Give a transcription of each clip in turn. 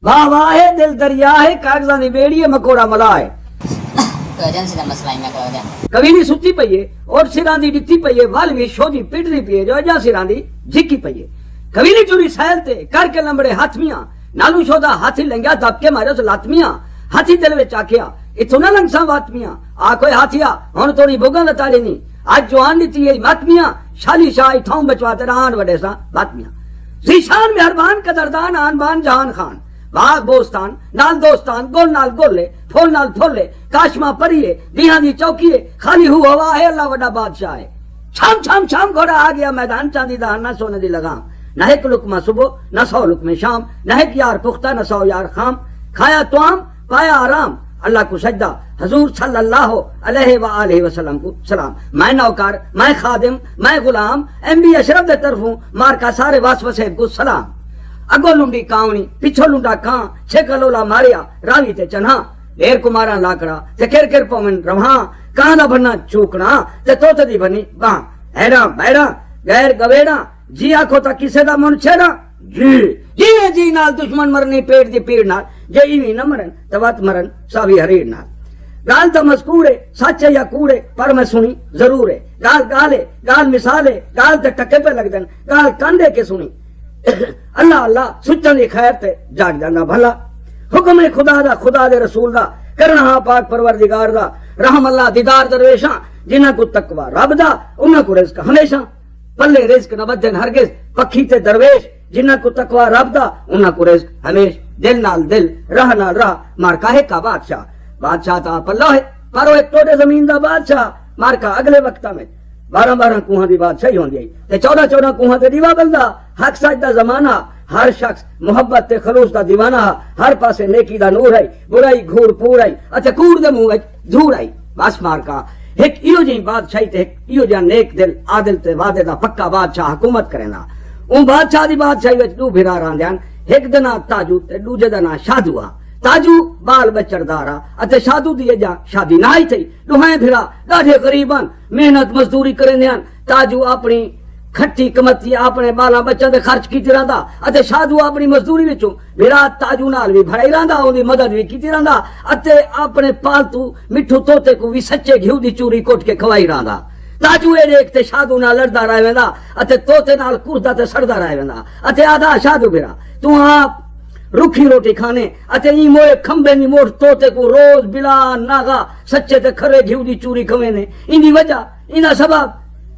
واہ واہ ہے دل دریا ہے کاغذاں دی بیڑی ہے مکوڑا ملا ہے ایجنسی دا مسئلہ ہی میں کرو جان کبھی نہیں ستی پئی ہے اور سراں دی ڈٹھی پئی ہے وال بھی شودی پٹ دی پئی ہے جو جا سراں دی جھکی پئی ہے کبھی نہیں چوری سائل تے کر کے لمبڑے ہاتھ میاں نالو شودا ہاتھی لنگیا دب کے مارے اس لاتمیاں ہاتھی دل وچ آکھیا اتھوں نہ لنگساں واتمیاں آ کوئی ہاتھیا ہن توڑی بوگاں لتاڑی نہیں اج جوان دتی ہے ماتمیاں شالی شاہ ٹھاؤں بچوا تے ران وڈے سا واتمیاں ذیشان مہربان قدردان آن بان جہان خان باغ بوستان نال دوستان گل نال گولے پھول نال پھولے کاشما پریے دیہاں دی چوکیے خالی ہو ہوا ہے اللہ وڈا بادشاہ ہے چھام چھام چھام گھوڑا آ گیا میدان چاندی دان نہ سونے دی لگام نہ ایک لقمہ صبح نہ 100 لقمے شام نہ ایک یار پختہ نہ 100 یار خام کھایا توام پایا آرام اللہ کو سجدہ حضور صلی اللہ علیہ وآلہ وسلم کو سلام میں نوکر میں خادم میں غلام ایم بی اشرف دے طرفوں مارکا سارے واسوسے کو سلام اگو لنڈی کاونی پچھو لنڈا کان چھ کلولا ماریا راوی تے چنہا دیر کو مارا لاکڑا تے کر کر پومن رواں کان دا بننا چوکنا تے توت دی بنی باں ایڑا بیڑا غیر گویڑا جی آکھو تا کسے دا من چھڑا جی نال دشمن مرنی پیٹ دی پیڑ نال جے ایویں نہ مرن تے وات مرن ساوی ہریڑ نال گال تو مذکور ہے سچ ہے یا کوڑے پر میں سنی ضرور ہے گال گالے گال مثالے گال تے ٹکے پہ لگ دن گال کاندے کے سنی اللہ اللہ سچن دی خیر تے جاگ جاندا بھلا حکم ہے خدا دے رسول دا کرنا ہاں پاک پروردگار دا رحم اللہ دیدار درویشاں جنہاں کو تقوی رب دا انہاں کو رزق ہمیشہ پلے رزق نہ بدن ہرگز پکھی تے درویش جنہاں کو تقوی رب دا انہاں کو رزق ہمیش دل نال دل راہ نال راہ مارکا ہے کا بادشاہ تا پلہ ہے پر ایک ٹوٹے زمین دا بادشاہ مارکا اگلے وقتہ میں 12 کوہاں دی بادشاہی ہوندی ہے تے 14 کوہاں تے دیوا بلدا حق سچ دا زمانہ ہر شخص محبت تے خلوص دا دیوانہ ہر پاسے نیکی دا نور ہے برائی گھور پور ہے اتے کوڑ دے منہ وچ دھوڑ ہے بس مارکا ایک ایو جی بادشاہی تے ایو جا نیک دل عادل تے وعدے دا پکا بادشاہ حکومت کریندا اون بادشاہ دی بادشاہی وچ دو بھرا راندیاں ایک دنا تاجو تے دوجے دنا شادو تاجو بال بچڑدارا اتے شادو دی جا شادی نہ ہی تھی دوہے بھرا ڈاڈے غریبان محنت مزدوری کریندیاں تاجو اپنی کھٹی کمتی اپنے بالاں بچاں دے خرچ کیتی رہندا اتے شادو اپنی مزدوری وچوں بھرا تاجو نال بھی بھڑائی رہندا اودی مدد بھی کیتی رہندا اتے اپنے پالتو مٹھو توتے کو بھی سچے گھیو دی چوری کوٹ کے کھوائی رہندا تاجو اے دیکھ تے شادو نال لڑدا رہ ویندا اتے توتے نال کوردا تے سڑدا رہ ویندا اتے آدھا شادو بھرا تو آپ رکھی روٹی کھانے اتے ای موئے کھمبے نی موڑ توتے کو روز بلا ناغا سچے تے کھرے گھیو دی چوری کھوے نے ان دی وجہ انہا سبب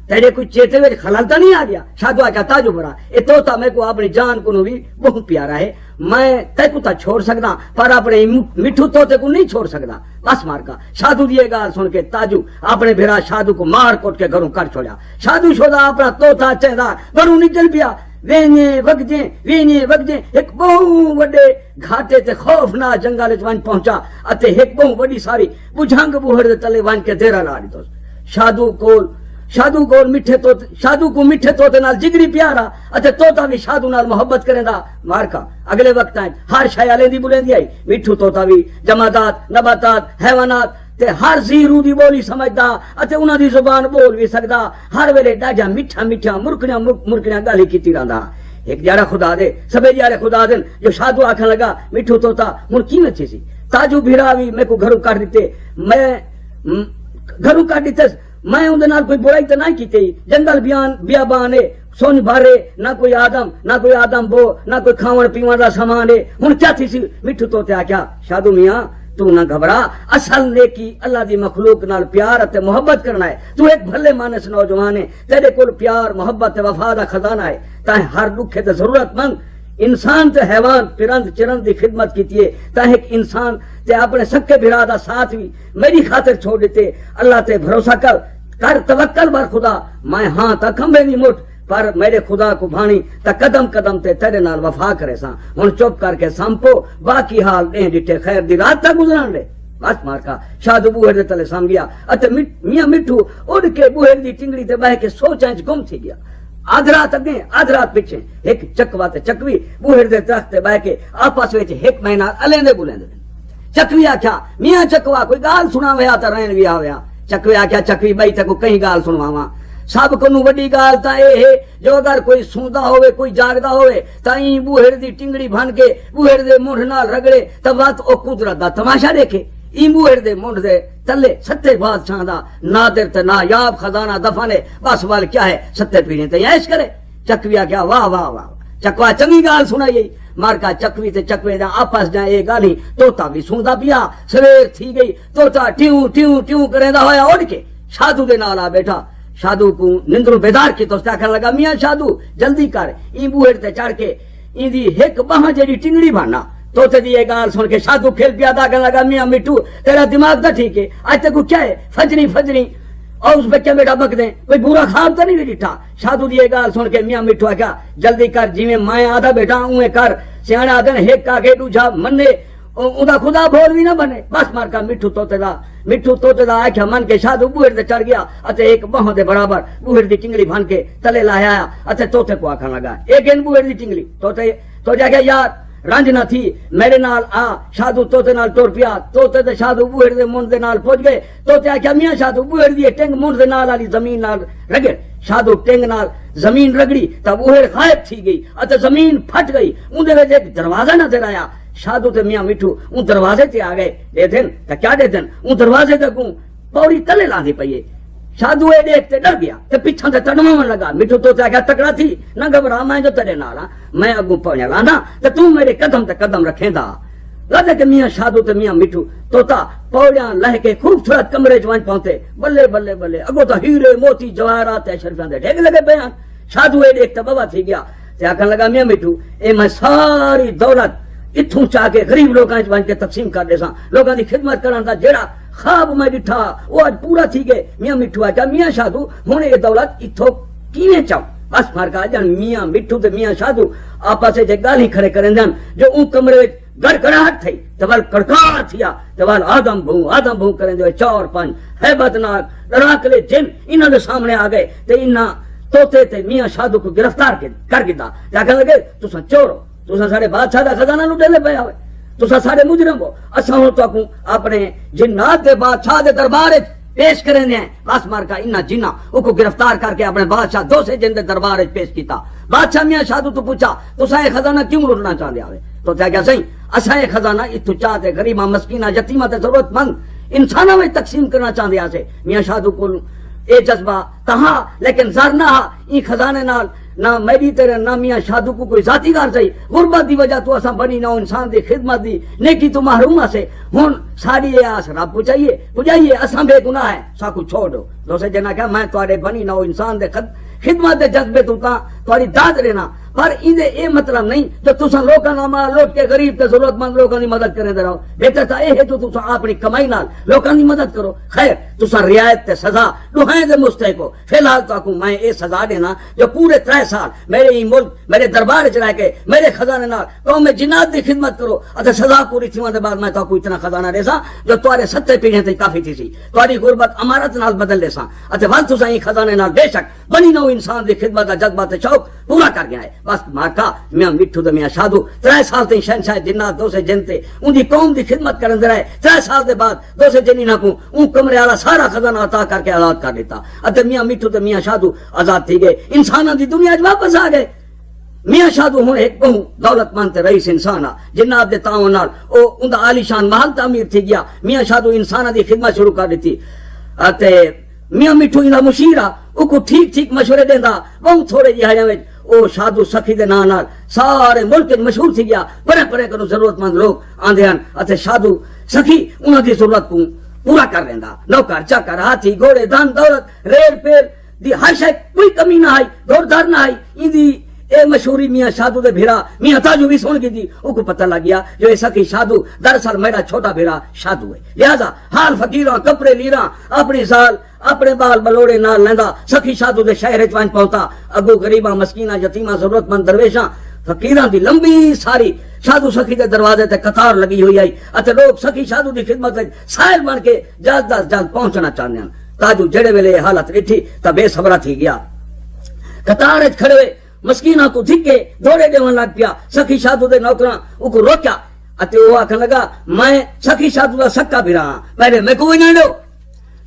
تیرے کوئی چیتے وچ خلل تا نہیں آ گیا شادو آ تاجو بڑا اے توتا میں کو اپنی جان کو بھی بہت پیارا ہے میں تے کو تا چھوڑ سکدا پر اپنے مٹھو توتے کو نہیں چھوڑ سکدا بس مار کا شادو دی گال سن کے تاجو اپنے بھرا شادو کو مار کوٹ کے گھروں کر چھوڑیا شادو شودا اپنا توتا چہدا گھروں نکل پیا وینے وگدے ایک بہو وڈے گھاٹے تے خوفناک جنگل وچ ون پہنچا اتے ایک بہو وڈی ساری بجھنگ بوہڑ دے تلے ون کے دیرا لا دتو شادو کو میٹھے توتے نال جگری پیارا اتے توتا بھی شادو نال محبت کریندا مارکا اگلے وقت ہر شے لیندی بولیندی آئی مٹھو توتا بھی جمادات نباتات حیوانات تے ہر زیرو دی بولی سمجھدا اتے انہاں دی زبان بول بھی سکدا ہر ویلے ڈاجا میٹھا مرکڑیاں گالی کیتی رہندا ایک جارا خدا دے سبے جارے خدا دن جو شادو آکھن لگا مٹھو توتا ہن کی نچے سی تاجو بھیرا بھی میں کو گھروں کر دیتے میں اون دے نال کوئی برائی تے نہیں کیتی جنگل بیابان ہے سن بھارے نہ کوئی آدم بو نہ کوئی کھاون پیون دا سامان ہے ہن کیا تھی سی مٹھو توتے آکھیا شادو میاں تو نہ گھبرا اصل نیکی اللہ دی مخلوق نال پیار تے محبت کرنا ہے تو ایک بھلے مانس نوجوان ہے تیرے کول پیار محبت تے وفا دا خزانہ ہے تاں ہر دکھے تے ضرورت مند انسان تے حیوان پرند چرند دی خدمت کیتی ہے تاں ایک انسان تے اپنے سکے بھرا دا ساتھ بھی میری خاطر چھوڑ دیتے اللہ تے بھروسہ کر توکل بر خدا میں ہاں تا کھمبے نہیں مٹ پر میرے خدا کو بھانی تا قدم قدم تے تیرے نال وفا کرے سا ہن چپ کر کے سامپو باقی حال دے ڈٹے خیر دی رات تا گزران لے بس مارکا شادو بوہر دے تلے سام گیا اتے میاں مٹھو اڑ کے بوہر دی ٹنگڑی تے بہ کے سوچاں چ گم تھی گیا آدھ رات اگے آدھ رات پیچھے ایک چکوا تے چکوی بوہر دے درخت تے بہ کے آپس وچ ایک مہینہ الیندے بولیندے چکوی آکھیا میاں چکوا کوئی گال سناویا تا رہن وی آویا چکوی آکھیا چکوی بھائی تے کو کہیں گال سنواواں سب کو وڈی گال تا اے ہے جو اگر کوئی سوندا ہوئے کوئی جاگدا ہوئے تا این بوہڑ دی ٹنگڑی بن کے بوہڑ دے منڈ نال رگڑے تا وقت او قدرت دا تماشا دیکھے این بوہڑ دے منڈ دے تلے ستے بادشاہ دا نادر تے نایاب خزانہ دفن ہے بس وال کیا ہے ستے پینے تے عیش کرے چکویا کیا واہ واہ واہ چکوا چنگی گال سنائی مار کا چکوی تے چکوے دا آپس جائیں اے گالی توتا بھی سوندا پیا سویر تھی گئی توتا ٹیوں ٹیوں ٹیوں کریندا ہویا اڑ کے شادو دے نال آ بیٹھا شادو کو نندروں بیدار کی تو اس آکھن لگا میاں شادو جلدی کر این بوہڑ تے چڑھ کے این دی ایک باہ جڑی ٹنگڑی بننا توتے دی یہ گال سن کے شادو کھیل پیا دا کہنے لگا میاں مٹھو تیرا دماغ دا ٹھیک ہے آج تک کو کیا ہے فجری فجری اور اس بچے بیٹا بک دیں کوئی برا خواب تو نہیں بیٹھا شادو دی یہ گال سن کے میاں مٹھو کیا جلدی کر جی میں مائیں آدھا بیٹا ہوں کر سیانے آدھن ایک کا کے دوجا مننے اوندا خدا بول بھی نہ بنے بس مار کا مٹھو توتے دا آکھیا من کے شادو بوہڑ تے چڑھ گیا اتے ایک باہوں دے برابر بوہڑ دی ٹنگڑی بن کے تلے لایا اتے توتے کو آکھن لگا ایک ان بوہڑ دی ٹنگڑی توتے تو جا کے یار رنج نہ تھی میرے نال آ شادو توتے نال ٹور پیا توتے تے شادو بوہڑ دے منڈ دے نال پہنچ گئے توتے آکھیا میاں شادو بوہڑ دی ٹنگ منڈ دے نال والی زمین نال رگڑ شادو ٹنگ نال زمین رگڑی تا بوہڑ غائب تھی گئی اتے زمین پھٹ گئی اون دے وچ ایک دروازہ نظر آیا شادو تے میاں مٹھو ان دروازے تے آ گئے دے دن تے کیا دے دن ان دروازے تے کو پوری تلے لاندی پئی شادو اے دیکھ تے ڈر گیا تے پیچھے تے تڑواون لگا مٹھو تو تے کیا تکڑا تھی نہ گھبرا میں جو تیرے نال میں اگوں پہنچا لانا تے تو میرے قدم تے قدم رکھیندا لگے کہ میاں شادو تے میاں مٹھو توتا پوڑیاں لہ کے خوبصورت کمرے چ پہنچے بلے بلے بلے اگوں تو ہیرے موتی جواہرات تے اشرفیاں دے ڈھگ لگے بیان شادو اے دیکھ تے بابا تھی گیا تے آکھن لگا میاں مٹھو اے میں ساری دولت اتھوں چاہ کے غریب لوگاں بن کے تقسیم کر دے ساں لوگاں دی خدمت کرن دا جیڑا خواب میں ڈٹھا وہ اج پورا تھی گئے میاں مٹھو آکھیا میاں شادو ہن یہ دولت اتھوں کیویں چاو بس مار کا جان میاں مٹھو تے میاں شادو آپس وچ گالی کھڑے کرن دن جو اون کمرے وچ گڑگڑاہٹ تھی تے ول کڑکڑ تھیا تے ول آدم بھوں کرن دے چار پنج ہیبت نال ڈراکلے جن انہاں دے سامنے آ گئے تے انہاں توتے تے میاں شادو کو گرفتار کر گدا کہن لگے تساں چور ہو تساں سارے بادشاہ دا خزانہ لٹے لے پیا ہوئے تساں سارے مجرم ہو اساں ہن تو اپنے جنات دے بادشاہ دے دربار وچ پیش کریں ہیں بس مار کا انہاں جنہاں او کو گرفتار کر کے اپنے بادشاہ دوسرے جن دے دربار وچ پیش کیتا بادشاہ میاں شادو تو پوچھا تساں یہ خزانہ کیوں لٹنا چاہندے ہوئے تو کیا صحیح اساں یہ خزانہ اتھوں چاہتے غریباں مسکیناں یتیماں تے ضرورت مند انساناں وچ تقسیم کرنا چاہندے آسے میاں شادو کو اے جذبہ تہا لیکن زر نہ این خزانے نال نہ میری تیرے نہ میاں شادو کو کوئی ذاتی کار صحیح غربت دی وجہ تو اساں بنی نہ انسان دی خدمت دی نیکی تو محروم سے ہن ساری یہ آس رب کو چاہیے بجائیے اساں بے گناہ ہے سا کو چھوڑو دوسرے جنا کہ میں تواڈے بنی نہ انسان دے خدمت دے جذبے تو تواڈی داد لینا پر ایندے اے مطلب نہیں جو تساں لوکاں دا مال لوٹ کے غریب تے ضرورت مند لوکاں دی مدد کرے رہو بہتر تا اے ہے جو تساں اپنی کمائی نال لوکاں دی مدد کرو خیر تساں رعایت تے سزا دوہے دے مستحق ہو فی الحال تو میں اے سزا دینا جو پورے 3 سال میرے ہی ملک میرے دربار وچ رہ کے میرے خزانے نال قوم جنات دی خدمت کرو اتے سزا پوری تھیون دے بعد میں تو اتنا خزانہ دیساں جو تواڈے 7 پیڑھیاں تے کافی تھی سی تواڈی غربت امارت نال بدل دیساں اتے ول تساں ای خزانے نال بے شک بنی نو انسان دی خدمت دا جذبہ تے شوق پورا کر گیا ہے بس ماکا میاں مٹھو تے میاں شادو 3 سال تے شہنشاہ جنات دوسرے جن تے ان دی قوم دی خدمت کرن دے رہے 3 سال دے بعد دوسرے جنینا کو اون کمرے والا سارا خزانہ عطا کر کے آزاد کر دیتا اتے میاں مٹھو تے میاں شادو آزاد تھی گئے انساناں دی دنیا وچ واپس آ گئے میاں شادو ہن ایک بہو دولت مند تے رئیس انسان جنات دے تعاون نال او اوندا عالی شان محل تعمیر تھی گیا میاں شادو انساناں دی خدمت شروع کر دتی اتے میاں مٹھو اندا مشیر او کو ٹھیک ٹھیک مشورے دیندا بہت تھوڑے جہاں وچ او شادو سخی دے نام نال سارے ملک مشہور تھی گیا پرے پرے کرو ضرورت مند لوگ آندے ہن اتے شادو سخی انہاں دی ضرورت کو پورا کر لیندا نوکر چاکر ہاتھی گھوڑے دھن دولت ریل پیر دی ہر شے کوئی کمی نہ آئی گھوڑدار نہ آئی ایندی اے مشہوری میاں شادو دے بھیرا میاں تاجو بھی سن گئی تھی او کو پتہ لگ گیا جو اے سخی شادو دراصل میرا چھوٹا بھیرا شادو ہے لہذا حال فقیراں کپڑے لیراں اپنی سال اپنے بال بلوڑے نال لیندا سخی شادو دے شہر وچ پہنچتا اگو غریباں مسکیناں یتیماں ضرورت مند درویشاں فقیراں دی لمبی ساری شادو سخی دے دروازے تے قطار لگی ہوئی آئی اتے لوگ سخی شادو دی خدمت وچ سائل بن کے جلد از جلد پہنچنا چاہندے ہیں تاجو جڑے ویلے حالت ڈٹھی تے بے صبرا تھی گیا قطار وچ کھڑے ہوئے مسکیناں کو دھکے دوڑے دیون لگ پیا سخی شادو دے نوکراں او کو روکیا اتے او آکھن لگا میں سخی شادو دا سکا بھرا ہاں پہلے میں کوئی نہ دو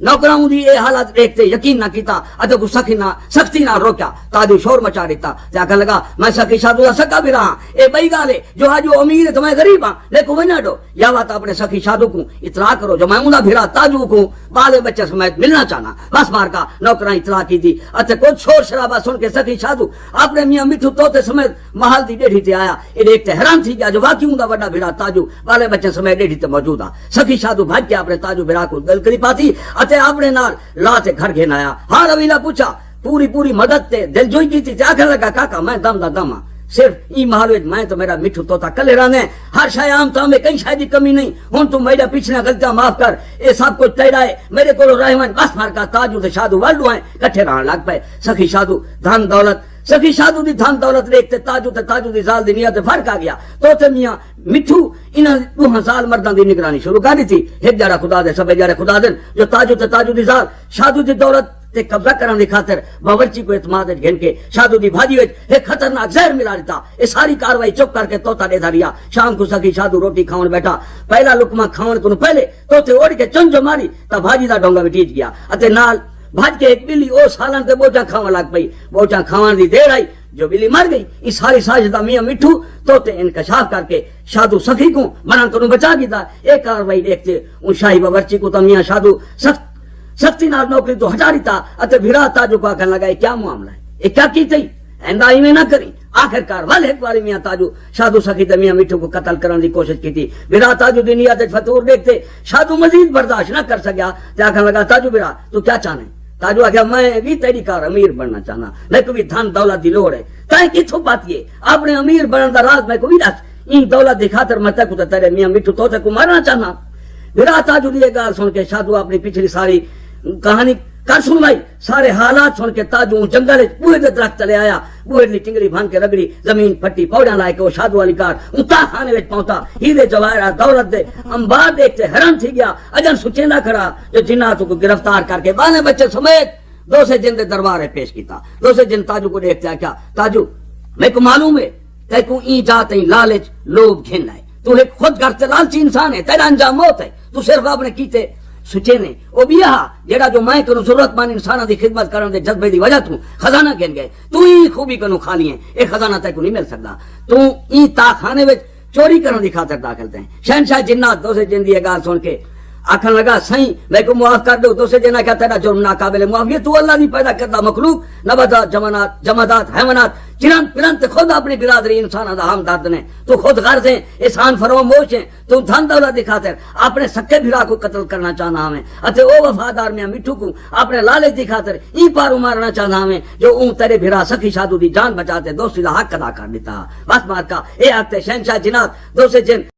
نوکراں دی اے حالت دیکھتے یقین نہ کیتا اتے کو سختی نہ روکیا تاجو شور مچا دیتا تے آکھن لگا میں سخی شادو دا سکا بھی رہا اے بئی گال ہے جو آج امیر ہے تو میں غریب ہاں لیکن ونا دو یا بات اپنے سخی شادو کو اطلاع کرو جو میں انہاں بھرا تاجو کو بالے بچے سمیت ملنا چاہنا بس مار کا نوکراں اطلاع کی تھی اتے کچھ شور شرابہ سن کے سخی شادو اپنے میاں میٹھو توتے سمیت محل دی ڈیڑھی تے آیا اے دیکھ تے حیران تھی گیا جو واقعی ہوندا بڑا بھرا تاجو بالے بچے سمیت ڈیڑھی تے موجود آ سخی شادو بھاج کے اپنے تاجو بھرا کو گل کری پاتی اتے اپنے نال لا تے گھر گھن آیا ہاں رویلا پوچھا پوری مدد تے دل جوئی کی تھی آخر لگا کاکا میں دم دا دم صرف ای محل میں تو میرا میٹھو توتا کلے رہنے ہر شے عام تو میں کئی شے دی کمی نہیں ہن تو میرا پچھلا غلطیاں معاف کر اے سب کچھ تیرا ہے میرے کولو رحمن بس مار کا تاجو تے شادو والو ہیں کٹھے رہن لگ پے سخی شادو دھن دولت سخی شادو دی دھن دولت دیکھتے تاجو دی زال دی نیت فرق آ گیا تو تے میاں میٹھو انہاں دو سال مرداں دی نگرانی شروع کر دی تھی ایک جڑا خدا دے سب جڑے خدا دین جو تاجو دی زال شادو دی دولت تے قبضہ کرنے دی خاطر باورچی کو اعتماد گھن کے شادو دی بھاجی وچ ایک خطرناک زہر ملا دیتا اے ساری کاروائی چپ کر کے توتا دے دھریا شام کو سخی شادو روٹی کھاون بیٹھا پہلا لقمہ کھاون کو پہلے توتے اڑ کے چنجو ماری تا بھاجی دا ڈونگا وٹیج گیا اتے نال بھاج کے ایک بلی او سالن تے بوٹا کھاون لگ پئی بوٹا کھاون دی دیر آئی جو بلی مر گئی اس ساری سازش دا میاں میٹھو توتے انکشاف کر کے شادو سخی کو منن تو بچا دیتا ایک کاروائی دیکھتے ان شاہی باورچی کو تا میاں شادو سختی نال نوکری تو ہٹا دیتا اتے بھرا تاجو کو آکھن لگا کیا معاملہ ہے اے کیا کیتے ایندا ایویں نہ کری آخر کار ول ایک باری میاں تاجو شادو سخی تے میاں میٹھو کو قتل کرنے دی کوشش کی تھی بھرا تاجو دی نیت فطور دیکھتے شادو مزید برداشت نہ کر سکیا تے آکھن لگا تاجو بھرا تو کیا چاہنے تاجو آخیا میں بھی تیری کار امیر بننا چاہنا میں کو بھی دھن دولت دی لوڑ ہے تائیں کتھوں پاتی ہے اپنے امیر بنن دا راز میں کو بھی دس این دولت دی خاطر میں تے کو تیرے میاں میٹھو تو تے کو مارنا چاہنا بھرا تاجو دی گال سن کے شادو اپنی پچھلی ساری کہانی کر سن بھائی سارے حالات سن کے تاجو جنگل بوہے دے درخت چلے آیا بوہے دی ٹنگری بھن کے رگڑی زمین پھٹی پوڑیاں لائے کے وہ شادو والی کار اتا خانے وچ پہنچا ہیرے جواہرات دولت دے انبار دیکھتے حیران تھی گیا اجن سچیندا کھڑا جو جنات کو گرفتار کر کے بانے بچے سمیت دو سے جن دے دربار پیش کیتا دو سے جن تاجو کو دیکھتے کیا تاجو میں کو معلوم ہے تے کو ای جات لالچ لوب گھن ہے تو ایک خود گھر لالچی انسان ہے تیرا انجام موت ہے تو صرف اپنے کیتے سچے نے او بھی جیڑا جو میں کنو ضرورت مند انساناں دی خدمت کرن دے جذبے دی وجہ تو خزانہ گن گئے تو ہی خوبی کنو کھا لیے اے خزانہ تے کو نہیں مل سکدا تو ای تا خانے وچ چوری کرن دی خاطر داخل تے شہنشاہ جنات دو سے جن دی گال سن کے آکھن لگا سائیں میں کو معاف کر دو دوسرے جنا کیا تیرا جرم ناقابل معاف یہ تو اللہ نے پیدا کردہ مخلوق نباتات جمادات حیوانات چرند پرند خود اپنی برادری انسان دا ہم درد نے تو خود غرض ہیں احسان فراموش ہیں تو دھن دولت دی خاطر اپنے سکے بھرا کو قتل کرنا چاہنا ہمیں اتے او وفادار میاں میٹھو کو اپنے لالچ دی خاطر ای پارو مارنا چاہنا ہمیں جو اون تیرے بھرا سخی شادو دی جان بچاتے دوسری دا حق ادا کر دیتا بس مار کا اے آتے شہنشاہ جنات دوسرے جن